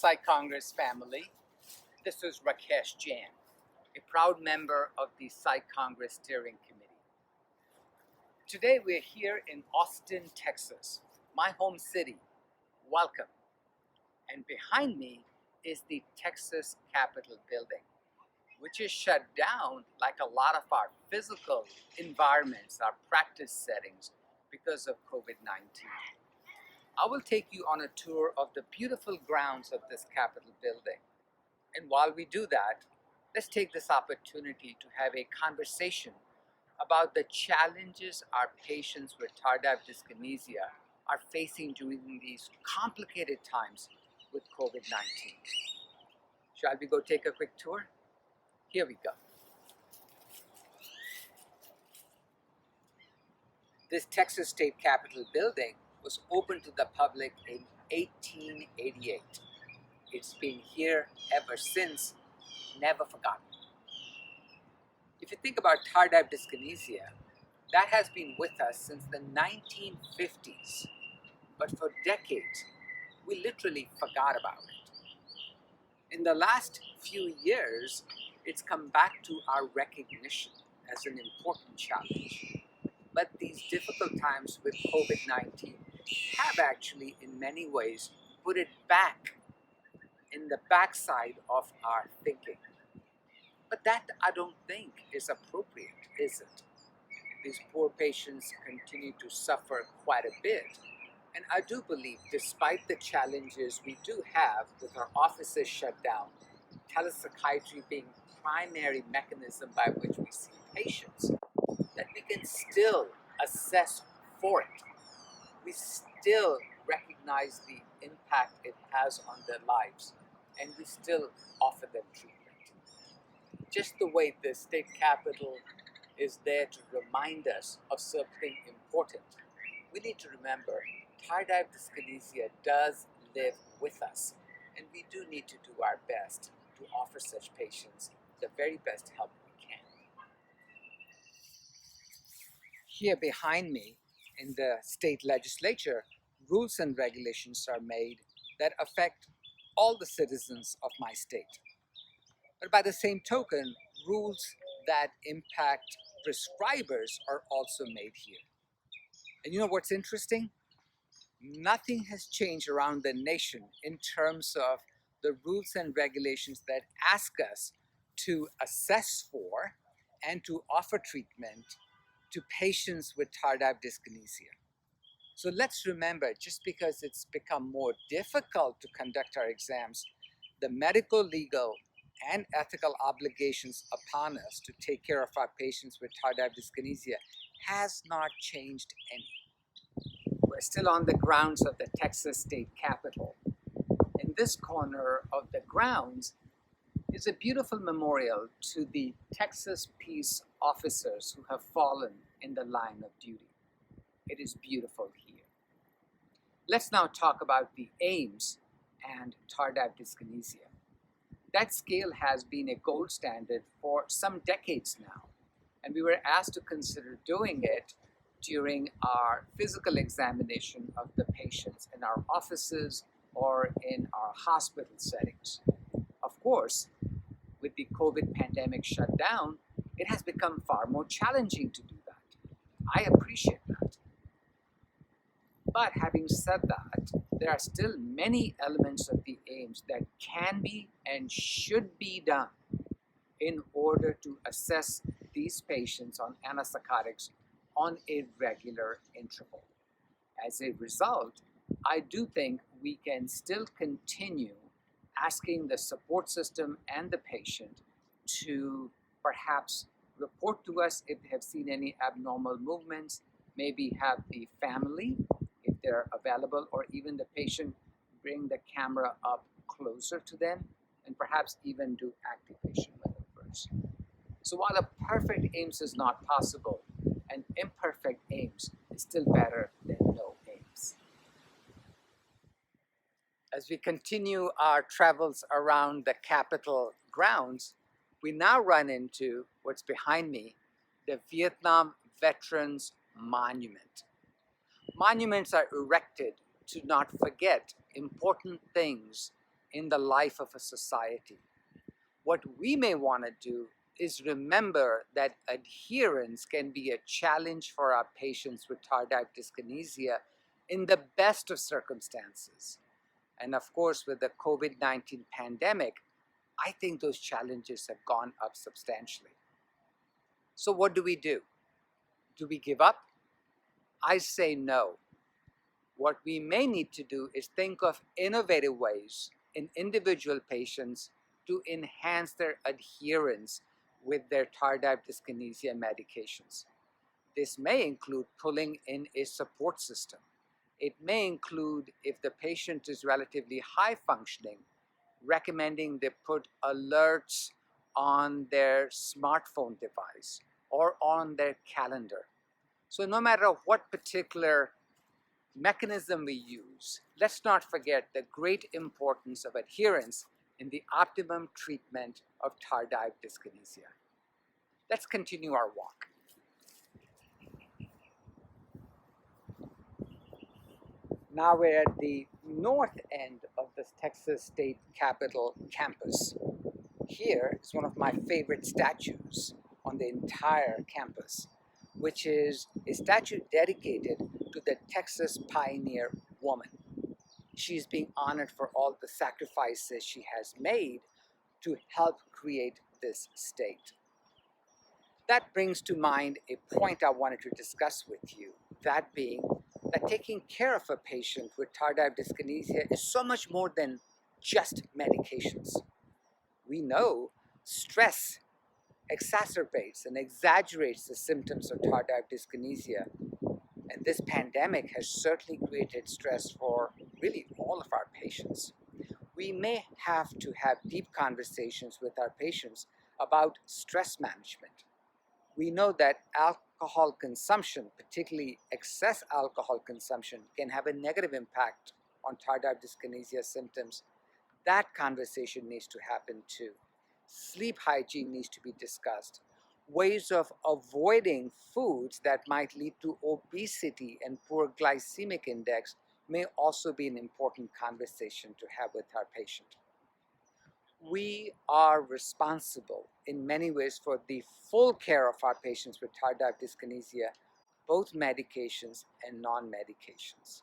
Psych Congress family. This is Rakesh Jain, a proud member of the Psych Congress Steering Committee. Today we're here in Austin, Texas, my home city. Welcome. And behind me is the Texas Capitol building, which is shut down like a lot of our physical environments, our practice settings, because of COVID-19. I will take you on a tour of the beautiful grounds of this Capitol building. And while we do that, let's take this opportunity to have a conversation about the challenges our patients with tardive dyskinesia are facing during these complicated times with COVID-19. Shall we go take a quick tour? Here we go. This Texas State Capitol building was opened to the public in 1888. It's been here ever since, never forgotten. If you think about tardive dyskinesia, that has been with us since the 1950s. But for decades, we literally forgot about it. In the last few years, it's come back to our recognition as an important challenge. But these difficult times with COVID-19 have actually, in many ways, put it back in the backside of our thinking. But that, I don't think, is appropriate, is it? These poor patients continue to suffer quite a bit. And I do believe, despite the challenges we do have with our offices shut down, telepsychiatry being primary mechanism by which we see patients, that we can still assess for it. We still recognize the impact it has on their lives, and we still offer them treatment. Just the way the state capitol is there to remind us of something important, we need to remember tardive dyskinesia does live with us, and we do need to do our best to offer such patients the very best help we can. Here behind me in the state legislature, rules and regulations are made that affect all the citizens of my state. But by the same token, rules that impact prescribers are also made here. And you know what's interesting? Nothing has changed around the nation in terms of the rules and regulations that ask us to assess for and to offer treatment to patients with tardive dyskinesia. So let's remember, just because it's become more difficult to conduct our exams, the medical, legal, and ethical obligations upon us to take care of our patients with tardive dyskinesia has not changed any. We're still on the grounds of the Texas State Capitol. In this corner of the grounds is a beautiful memorial to the Texas peace officers who have fallen in the line of duty. It is beautiful here. Let's now talk about the AIMS and tardive dyskinesia. That scale has been a gold standard for some decades now, and we were asked to consider doing it during our physical examination of the patients in our offices or in our hospital settings. Of course, with the COVID pandemic shut down, it has become far more challenging to do that. I appreciate that. But having said that, there are still many elements of the AIMS that can be and should be done in order to assess these patients on antipsychotics on a regular interval. As a result, I do think we can still continue asking the support system and the patient to perhaps report to us if they have seen any abnormal movements, maybe have the family, if they're available, or even the patient bring the camera up closer to them, and perhaps even do active patient maneuvers. So while a perfect AIMS is not possible, an imperfect AIMS is still better than no AIMS. As we continue our travels around the Capitol grounds, we now run into what's behind me, the Vietnam Veterans Monument. Monuments are erected to not forget important things in the life of a society. What we may want to do is remember that adherence can be a challenge for our patients with tardive dyskinesia in the best of circumstances. And of course, with the COVID-19 pandemic, I think those challenges have gone up substantially. So what do we do? Do we give up? I say no. What we may need to do is think of innovative ways in individual patients to enhance their adherence with their tardive dyskinesia medications. This may include pulling in a support system. It may include, if the patient is relatively high functioning, recommending they put alerts on their smartphone device or on their calendar. So no matter what particular mechanism we use, let's not forget the great importance of adherence in the optimum treatment of tardive dyskinesia. Let's continue our walk. Now we're at the north end of the Texas State Capitol campus. Here is one of my favorite statues on the entire campus, which is a statue dedicated to the Texas pioneer woman. She's being honored for all the sacrifices she has made to help create this state. That brings to mind a point I wanted to discuss with you, that being that taking care of a patient with tardive dyskinesia is so much more than just medications. We know stress exacerbates and exaggerates the symptoms of tardive dyskinesia, and this pandemic has certainly created stress for really all of our patients. We may have to have deep conversations with our patients about stress management. We know that alcohol consumption, particularly excess alcohol consumption, can have a negative impact on tardive dyskinesia symptoms. That conversation needs to happen too. Sleep hygiene needs to be discussed. Ways of avoiding foods that might lead to obesity and poor glycemic index may also be an important conversation to have with our patient. We are responsible in many ways for the full care of our patients with tardive dyskinesia, both medications and non-medications.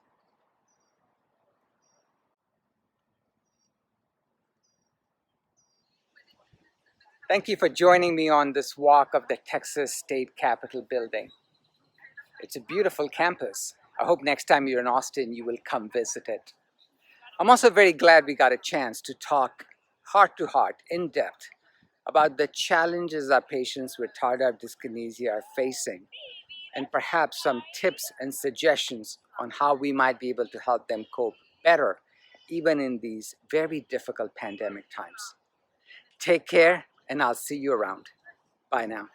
Thank you for joining me on this walk of the Texas State Capitol building. It's a beautiful campus. I hope next time you're in Austin, you will come visit it. I'm also very glad we got a chance to talk heart to heart, in depth, about the challenges our patients with tardive dyskinesia are facing, and perhaps some tips and suggestions on how we might be able to help them cope better, even in these very difficult pandemic times. Take care, and I'll see you around. Bye now.